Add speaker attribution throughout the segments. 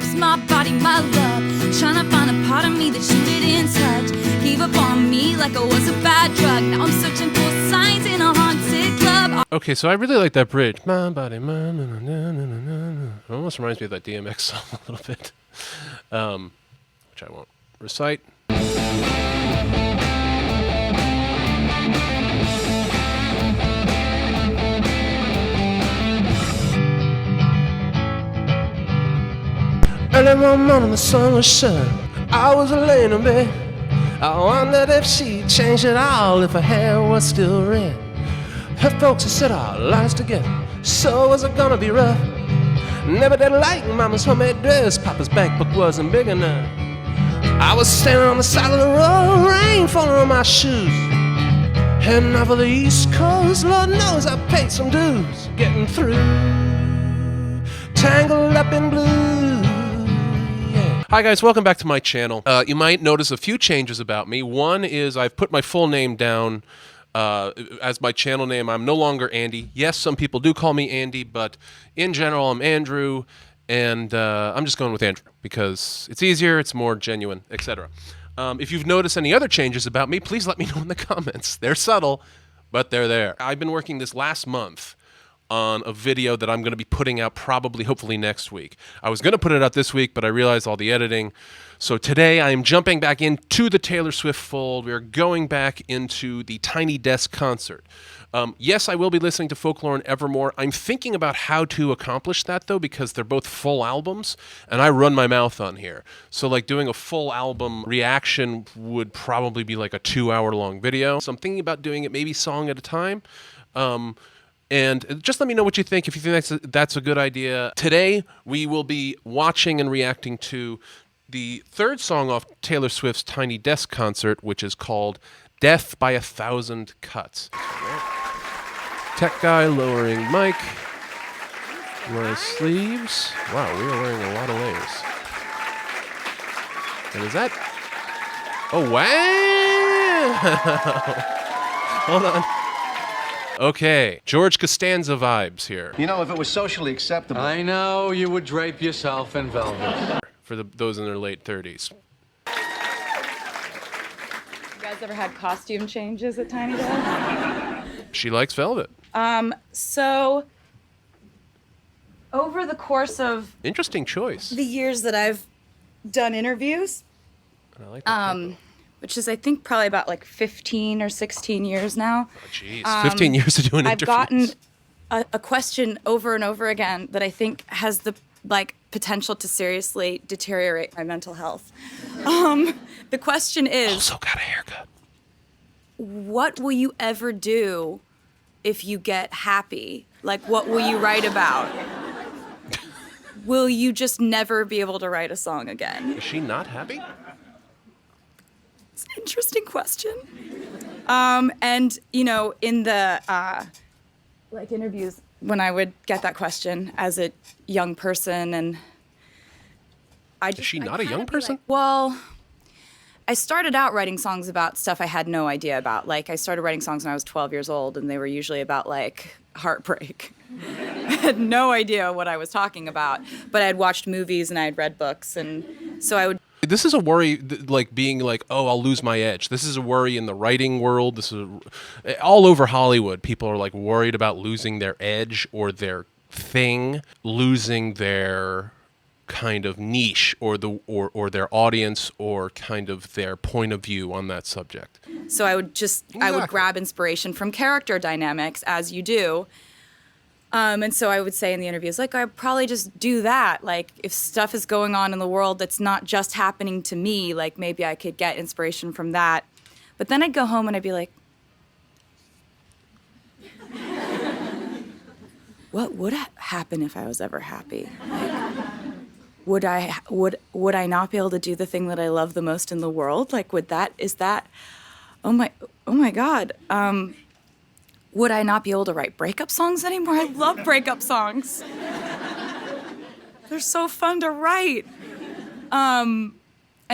Speaker 1: Swift's my body, my love. Trying to find a part of me that you didn't touch. Gave up on me like I was a bad drug. Now I'm searching for signs in a haunted club.
Speaker 2: Okay, so I really like that bridge. My body, my na, na, na, na, na, na. It almost reminds me of that DMX song a little bit, which I won't recite. Early one morning, the sun was shining. I was laying in bed. I wondered if she'd changed at all, if her hair was still red. Her folks had said our lives together, so was it gonna be rough? Never did like Mama's homemade dress. Papa's bank book wasn't big enough. I was standing on the side of the road, rain falling on my shoes. Heading out for the East Coast, Lord knows I paid some dues. Getting through, tangled up in blue. Hi guys, welcome back to my channel. You might notice a few changes about me. One is I've put my full name down as my channel name. I'm no longer Andy. Yes, some people do call me Andy, but in general I'm Andrew, and I'm just going with Andrew because it's easier, it's more genuine, etc. If you've noticed any other changes about me, please let me know in the comments. They're subtle, but they're there. I've been working this last month on a video that I'm going to be putting out hopefully next week. I was going to put it out this week, but I realized all the editing. So today I am jumping back into the Taylor Swift fold. We are going back into the Tiny Desk concert. Yes, I will be listening to Folklore and Evermore. I'm thinking about how to accomplish that, though, because they're both full albums, and I run my mouth on here. So, like, doing a full album reaction would probably be like a 2-hour-long video. So I'm thinking about doing it maybe song at a time. And just let me know what you think, if you think that's a good idea. Today, we will be watching and reacting to the third song off Taylor Swift's Tiny Desk concert, which is called Death by a Thousand Cuts. Tech guy lowering mic. My sleeves. Wow, we are wearing a lot of layers. And is that... Oh, wow! Hold on. Okay, George Costanza vibes here.
Speaker 3: You know, if it was socially acceptable...
Speaker 4: I know you would drape yourself in velvet.
Speaker 2: For those in their late 30s.
Speaker 5: You guys ever had costume changes at Tiny Desk?
Speaker 2: She likes velvet.
Speaker 5: So over the course of
Speaker 2: Interesting choice.
Speaker 5: the years that I've done interviews,
Speaker 2: I like that.
Speaker 5: which is I think probably about like 15 or 16 years now.
Speaker 2: Oh, jeez. 15 years of doing
Speaker 5: I've
Speaker 2: interviews.
Speaker 5: gotten a question over and over again that I think has the potential to seriously deteriorate my mental health. The question is,
Speaker 2: Also got a haircut.
Speaker 5: what will you ever do if you get happy? Like, what will you write about? Will you just never be able to write a song again?
Speaker 2: Is she not happy?
Speaker 5: It's an interesting question. And, you know, in the, interviews, when I would get that question as a young person, and
Speaker 2: Is she not a young person?
Speaker 5: Well, I started out writing songs about stuff I had no idea about. Like, I started writing songs when I was 12 years old, and they were usually about, like, heartbreak. I had no idea what I was talking about, but I had watched movies and I had read books, and so I would...
Speaker 2: This is a worry, like being like, oh, I'll lose my edge. This is a worry in the writing world. This is all over Hollywood. People are like worried about losing their edge or their thing, losing their kind of niche or their audience or kind of their point of view on that subject.
Speaker 5: So I would I would grab inspiration from character dynamics, as you do. And so I would say in the interviews, like, I'd probably just do that. Like, if stuff is going on in the world that's not just happening to me, like, maybe I could get inspiration from that. But then I'd go home and I'd be like, what would happen if I was ever happy? Like, would I not be able to do the thing that I love the most in the world? Like, oh my God. Would I not be able to write breakup songs anymore? I love breakup songs. They're so fun to write. And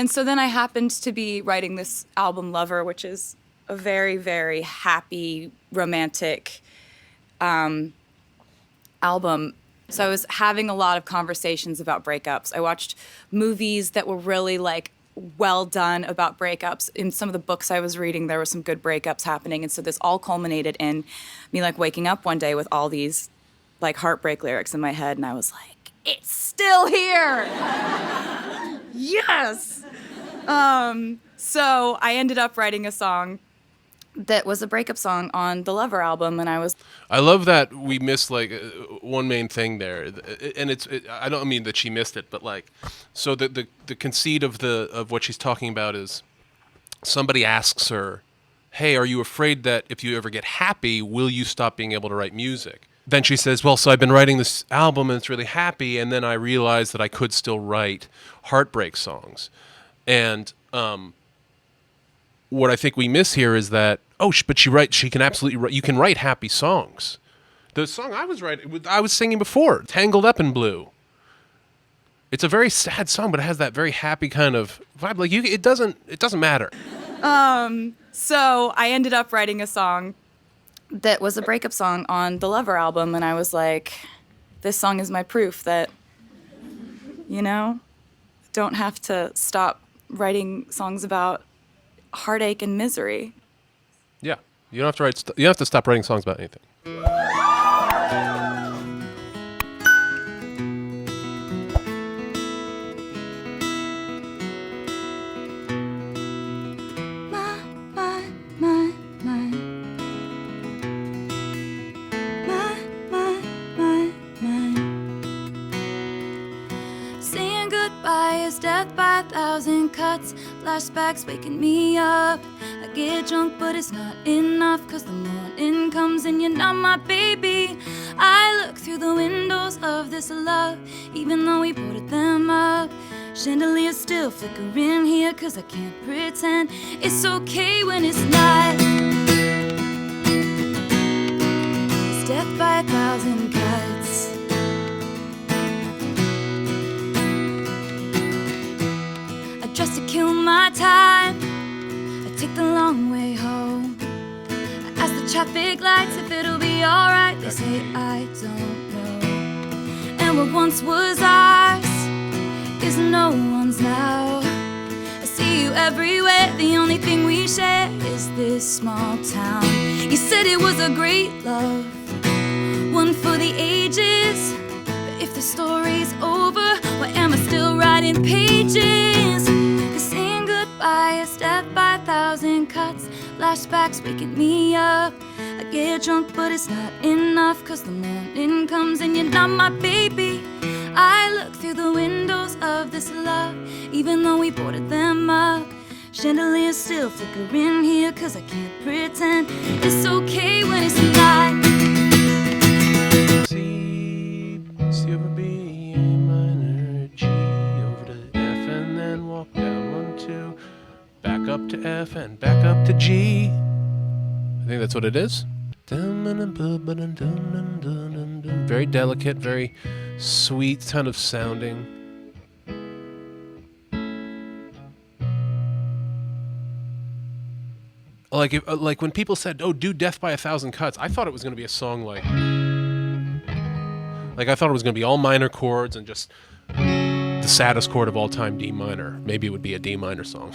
Speaker 5: so then I happened to be writing this album, Lover, which is a very, very happy, romantic album So I was having a lot of conversations about breakups. I watched movies that were really like well done about breakups. In some of the books I was reading, there were some good breakups happening. And so this all culminated in me like waking up one day with all these like heartbreak lyrics in my head. And I was like, it's still here. Yes. So I ended up writing a song that was a breakup song on the Lover album, and
Speaker 2: I love that we missed like one main thing there, and I don't mean that she missed it, but like, so the conceit of what she's talking about is somebody asks her, "Hey, are you afraid that if you ever get happy, will you stop being able to write music?" Then she says, "Well, so I've been writing this album and it's really happy, and then I realized that I could still write heartbreak songs," and what I think we miss here is that, but she can absolutely write, you can write happy songs. The song I was singing before, Tangled Up in Blue. It's a very sad song, but it has that very happy kind of vibe. Like it doesn't matter.
Speaker 5: So I ended up writing a song that was a breakup song on the Lover album, and I was like, this song is my proof that, don't have to stop writing songs about heartache and misery.
Speaker 2: Yeah, you don't have to write. You don't have to stop writing songs about anything.
Speaker 1: Saying goodbye is death by 1,000 cuts. Flashbacks waking me up. I get drunk, but it's not enough, 'cause the morning comes and you're not my baby. I look through the windows of this love, even though we boarded them up. Chandeliers still flickering here, 'cause I can't pretend it's okay when it's not. It's death by 1,000 cuts. I dress to kill my time. I take the long way home. I ask the traffic lights if it'll be alright. They say I don't know. And what once was ours is no one's now. I see you everywhere. The only thing we share is this small town. You said it was a great love, one for the ages. But if the story's over, why am I still writing pages? 'Cause saying goodbye is death by 1,000 cuts. Flashbacks waking me up. I get drunk, but it's not enough, 'cause the morning comes and you're not my baby. I look through the windows of this love, even though we boarded them up. Chandeliers still flickering here, 'cause I can't pretend it's okay when it's not.
Speaker 2: C over B, A minor, G over to F, and then walk down 1, 2, back up to F, and back up to G. I think that's what it is. Very delicate, very sweet kind of sounding. Like when people said, "Oh, do Death by 1,000 Cuts," I thought it was going to be a song like I thought it was going to be all minor chords and just the saddest chord of all time, D minor. Maybe it would be a D minor song,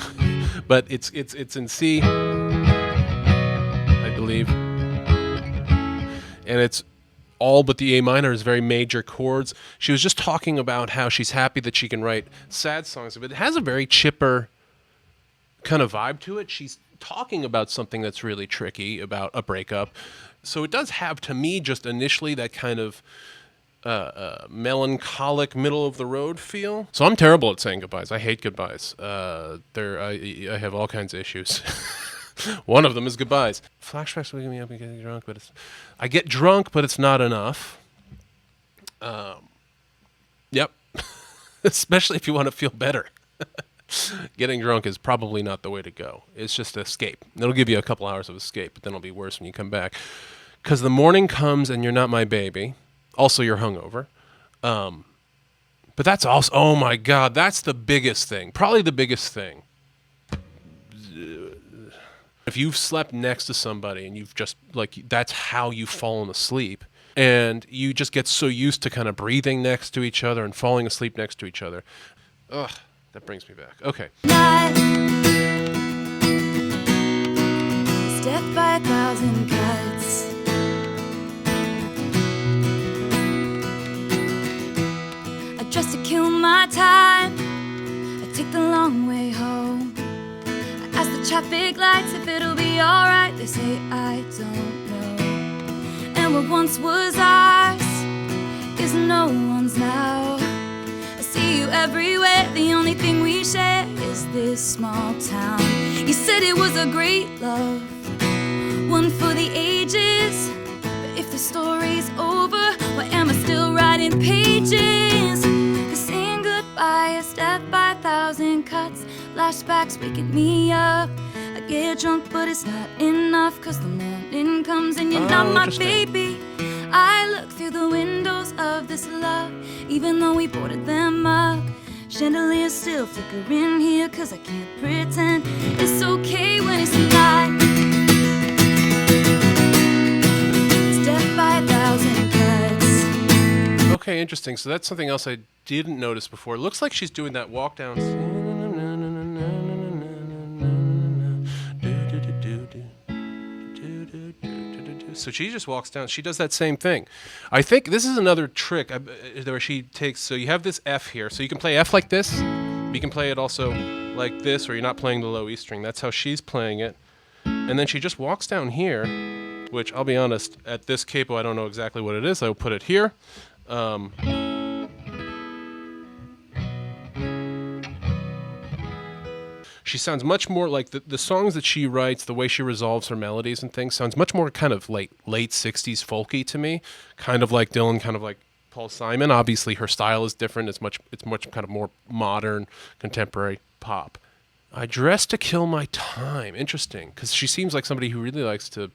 Speaker 2: but it's in C, I believe, and it's all but the A minor is very major chords. She was just talking about how she's happy that she can write sad songs, but it has a very chipper kind of vibe to it. She's talking about something that's really tricky, about a breakup. So it does have, to me, just initially that kind of melancholic, middle of the road feel. So I'm terrible at saying goodbyes. I hate goodbyes. I have all kinds of issues. One of them is goodbyes. Flashbacks waking me up and getting drunk, but I get drunk, but it's not enough. Yep. Especially if you want to feel better. Getting drunk is probably not the way to go. It's just escape. It'll give you a couple hours of escape, but then it'll be worse when you come back. Because the morning comes and you're not my baby. Also, you're hungover. But that's also, oh my God, that's the biggest thing. Probably the biggest thing. If you've slept next to somebody and you've just, like, that's how you've fallen asleep, and you just get so used to kind of breathing next to each other and falling asleep next to each other. Ugh, that brings me back. Okay.
Speaker 1: Night is death by 1,000 cuts. I dress to kill my time. I take the long way home. I ask the traffic lights if it'll be alright. They say I don't know. And what once was ours is no one's now. I see you everywhere. The only thing we share is this small town. You said it was a great love, one for the ages. But if the story's over, why am I still writing pages? 'Cause saying goodbye is death by 1,000 cuts. Flashbacks waking me up. I get drunk, but it's not enough. 'Cause the morning comes and you're not my baby. I look through the windows of this love, even though we boarded them up. Chandeliers still flickering here, 'cause I can't pretend it's okay when it's not. It's death by 1,000 cuts.
Speaker 2: Okay, interesting. So that's something else I didn't notice before. It looks like she's doing that walk down. So she just walks down. She does that same thing. I think this is another trick where she takes. So you have this F here. So you can play F like this. You can play it also like this, or you're not playing the low E string. That's how she's playing it. And then she just walks down here, which I'll be honest, at this capo, I don't know exactly what it is. I'll put it here. She sounds much more like the songs that she writes, the way she resolves her melodies and things, sounds much more kind of late 60s folky to me. Kind of like Dylan, kind of like Paul Simon. Obviously, her style is different. It's much kind of more modern, contemporary pop. I dress to kill my time. Interesting, because she seems like somebody who really likes to,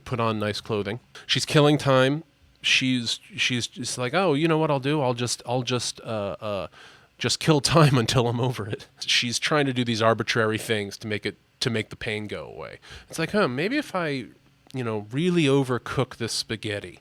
Speaker 2: put on nice clothing. She's killing time. She's just like, oh, you know what I'll do? I'll just kill time until I'm over it. She's trying to do these arbitrary things to make the pain go away. It's like, maybe if I, really overcook this spaghetti,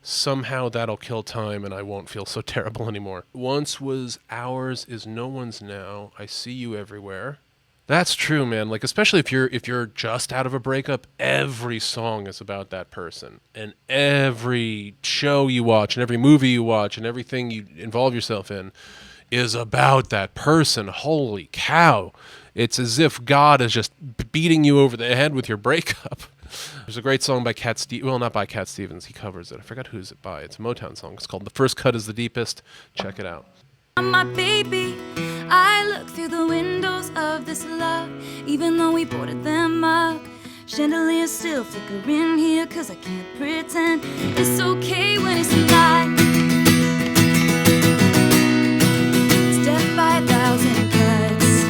Speaker 2: somehow that'll kill time and I won't feel so terrible anymore. Once was ours is no one's now. I see you everywhere. That's true, man. Like, especially if you're just out of a breakup, every song is about that person. And every show you watch and every movie you watch and everything you involve yourself in is about that person. Holy cow. It's as if God is just beating you over the head with your breakup. There's a great song by Cat Stevens. Well, not by Cat Stevens. He covers it. I forgot who's it by. It's a Motown song. It's called The First Cut is the Deepest. Check it out.
Speaker 1: My baby, I look through the windows of this love, even though we boarded them up. Chandeliers still flickering here, 'cause I can't pretend it's okay when it's not. It's death by 1,000 cuts.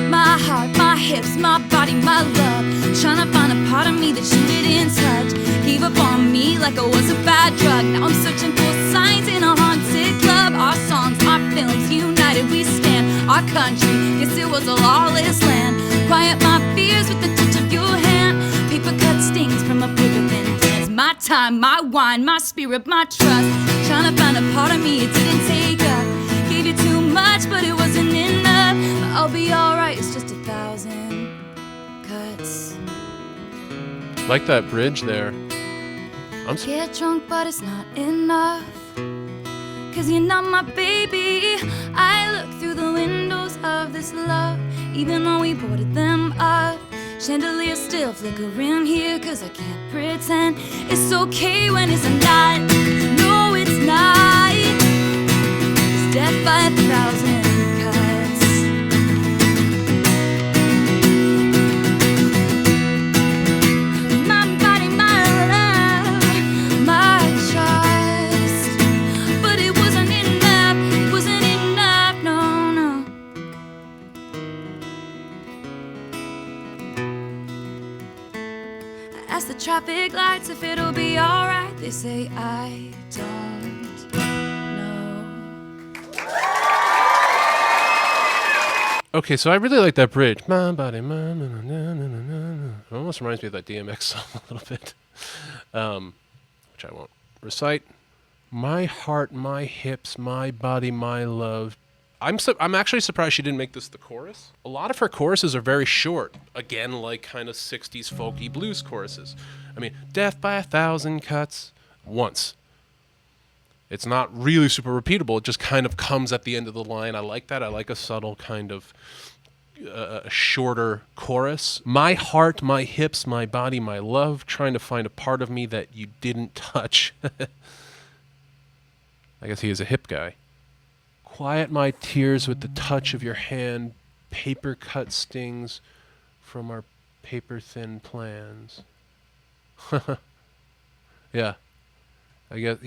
Speaker 1: My heart, my hips, my body, my love, trying to find a part of me that you didn't touch. Gave up on me like I was a bad drug. Now I'm searching for signs in a haunted club. Our songs, our films, united we stand. Our country, yes, it was a lawless land. Quiet my fears with the touch of your hand. Paper cut stings from a paper thin dance. My time, my wine, my spirit, my trust. Trying to find a part of me it didn't take up. Gave you too much, but it wasn't enough. But I'll be alright, it's just 1,000 cuts.
Speaker 2: Like that bridge there.
Speaker 1: Get drunk, but it's not enough. 'Cause you're not my baby. I look through the windows of this love, even though we boarded them up. Chandeliers still flickering here, 'cause I can't pretend it's okay when it's not. No, it's not. It's death by 1,000 cuts. My body, my love, my trust. But it wasn't enough, no, no. I ask the traffic lights if it'll be alright. They say I don't know.
Speaker 2: Okay, so I really like that bridge. My body, my, na, na, na, na, na, na. It almost reminds me of that DMX song a little bit, which I won't recite. My heart, my hips, my body, my love. I'm actually surprised she didn't make this the chorus. A lot of her choruses are very short. Again, like kind of 60s folky blues choruses. I mean, death by 1,000 cuts once. It's not really super repeatable. It just kind of comes at the end of the line. I like that. I like a subtle kind of shorter chorus. My heart, my hips, my body, my love, trying to find a part of me that you didn't touch. I guess he is a hip guy. Quiet my tears with the touch of your hand. Paper cut stings from our paper thin plans. Yeah. I guess,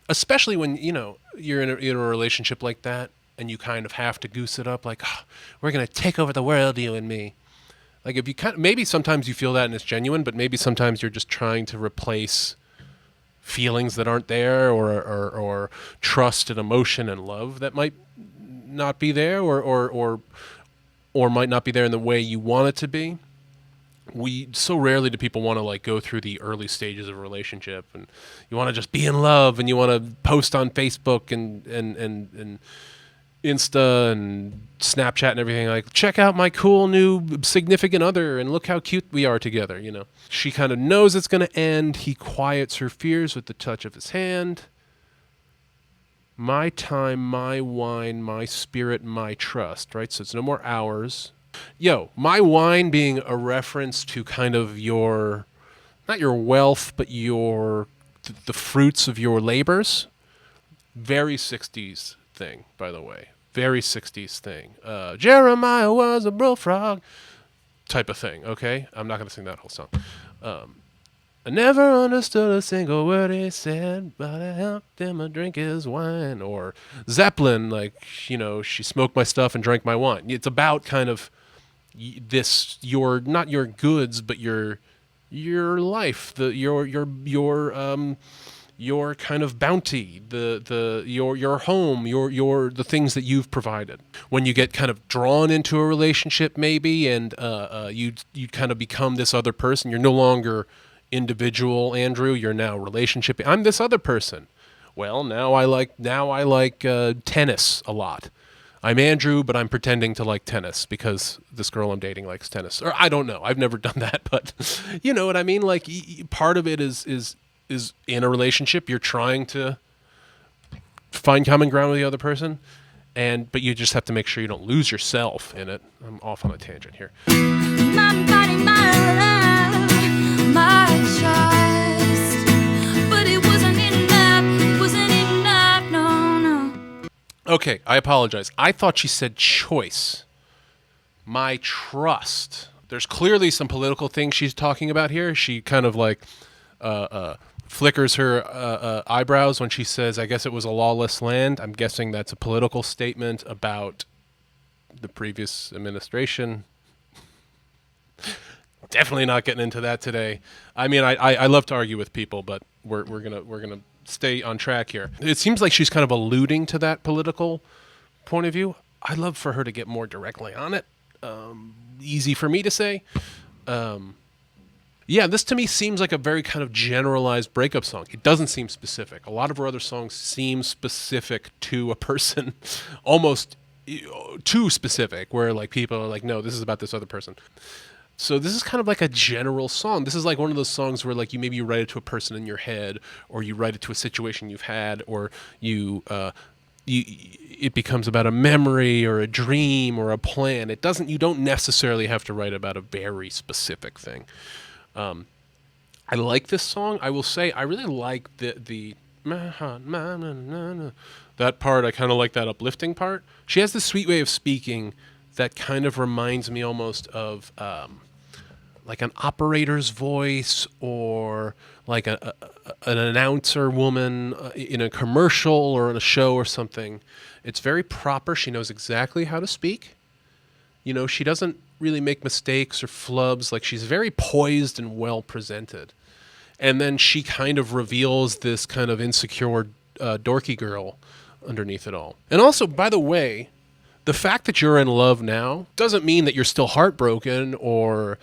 Speaker 2: especially when, you're in a relationship like that and you kind of have to goose it up like, oh, we're going to take over the world, you and me. Like if you maybe sometimes you feel that and it's genuine, but maybe sometimes you're just trying to replace feelings that aren't there or trust and emotion and love that might not be there or might not be there in the way you want it to be. So rarely do people want to like go through the early stages of a relationship, and you want to just be in love and you want to post on Facebook and Insta and Snapchat and everything like, check out my cool new significant other and look how cute we are together, She kind of knows it's going to end. He quiets her fears with the touch of his hand. My time, my wine, my spirit, my trust, right? So it's no more hours. My wine being a reference to kind of your, not your wealth, but the fruits of your labors. Very 60s thing, by the way. Very 60s thing. Jeremiah was a bullfrog type of thing, okay? I'm not going to sing that whole song. I never understood a single word he said, but I helped him drink his wine. Or Zeppelin, like, she smoked my stuff and drank my wine. It's about kind of this, not your goods, but your life, your kind of bounty, your home, the things that you've provided. When you get kind of drawn into a relationship, maybe, and you kind of become this other person. You're no longer individual Andrew. You're now relationship. I'm this other person. Well, now I like tennis a lot. I'm Andrew, but I'm pretending to like tennis because this girl I'm dating likes tennis. Or I don't know. I've never done that, but you know what I mean? Like part of it is in a relationship, you're trying to find common ground with the other person, but you just have to make sure you don't lose yourself in it. I'm off on a tangent here.
Speaker 1: My body, my love, my trust, but it wasn't enough, no.
Speaker 2: Okay, I apologize. I thought she said choice. My trust. There's clearly some political things she's talking about here. She kind of like flickers her eyebrows when she says, I guess it was a lawless land. I'm guessing that's a political statement about the previous administration. Definitely not getting into that today. I mean, I love to argue with people, but we're gonna stay on track here. It seems like she's kind of alluding to that political point of view. I'd love for her to get more directly on it. Easy for me to say. Yeah, this to me seems like a very kind of generalized breakup song. It doesn't seem specific. A lot of her other songs seem specific to a person, almost too specific, where like people are like, no, this is about this other person. So this is kind of like a general song. This is like one of those songs where like you write it to a person in your head, or you write it to a situation you've had, or it becomes about a memory or a dream or a plan. You don't necessarily have to write about a very specific thing. I like this song. I will say I really like the that part. I kind of like that uplifting part. She has this sweet way of speaking that kind of reminds me almost of like an operator's voice, or like an announcer woman in a commercial or in a show or something. It's very proper. She knows exactly how to speak. She doesn't really make mistakes or flubs. Like, she's very poised and well presented. And then she kind of reveals this kind of insecure dorky girl underneath it all. And also, by the way, The fact that you're in love now doesn't mean that you're still heartbroken or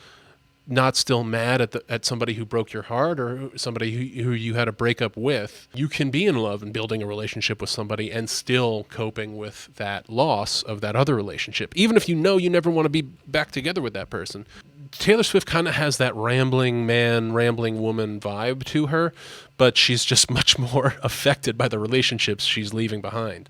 Speaker 2: not still mad at somebody who broke your heart or somebody who you had a breakup with. You can be in love and building a relationship with somebody and still coping with that loss of that other relationship, even if you know you never want to be back together with that person. Taylor Swift kind of has that rambling man, rambling woman vibe to her, but she's just much more affected by the relationships she's leaving behind.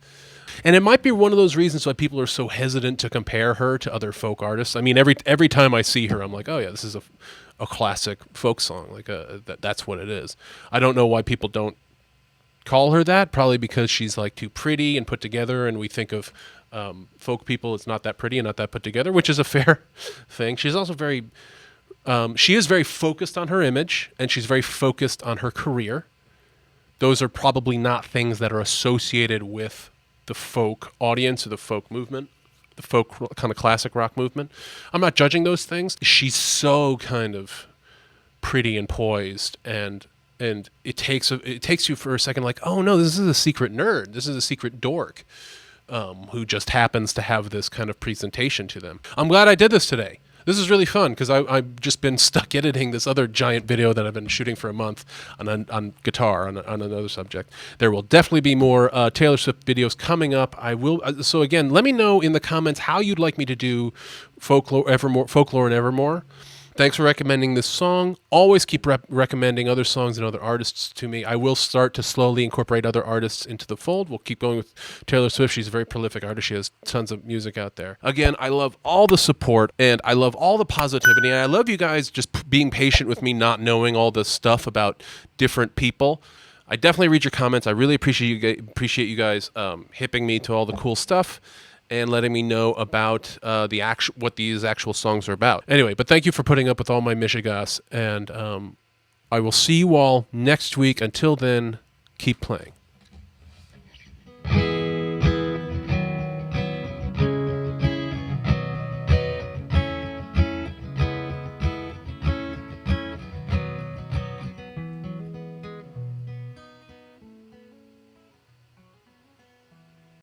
Speaker 2: And it might be one of those reasons why people are so hesitant to compare her to other folk artists. I mean, every time I see her, I'm like, oh yeah, this is a classic folk song. Like that's what it is. I don't know why people don't call her that. Probably because she's like too pretty and put together, and we think of folk people as not that pretty and not that put together, which is a fair thing. She's also she is very focused on her image, and she's very focused on her career. Those are probably not things that are associated with the folk audience or the folk movement, the folk kind of classic rock movement. I'm not judging those things. She's so kind of pretty and poised, and it takes you for a second like, oh no, this is a secret nerd. This is a secret dork who just happens to have this kind of presentation to them. I'm glad I did this today. This is really fun because I've just been stuck editing this other giant video that I've been shooting for a month on guitar, on another subject. There will definitely be more Taylor Swift videos coming up. I will. So again, let me know in the comments how you'd like me to do Folklore and Evermore. Thanks for recommending this song. Always keep recommending other songs and other artists to me. I will start to slowly incorporate other artists into the fold. We'll keep going with Taylor Swift. She's a very prolific artist. She has tons of music out there. Again, I love all the support, and I love all the positivity, and I love you guys just being patient with me not knowing all this stuff about different people. I definitely read your comments. I really appreciate you guys hipping me to all the cool stuff and letting me know about what these actual songs are about. Anyway, but thank you for putting up with all my mishigas, and I will see you all next week. Until then, keep playing.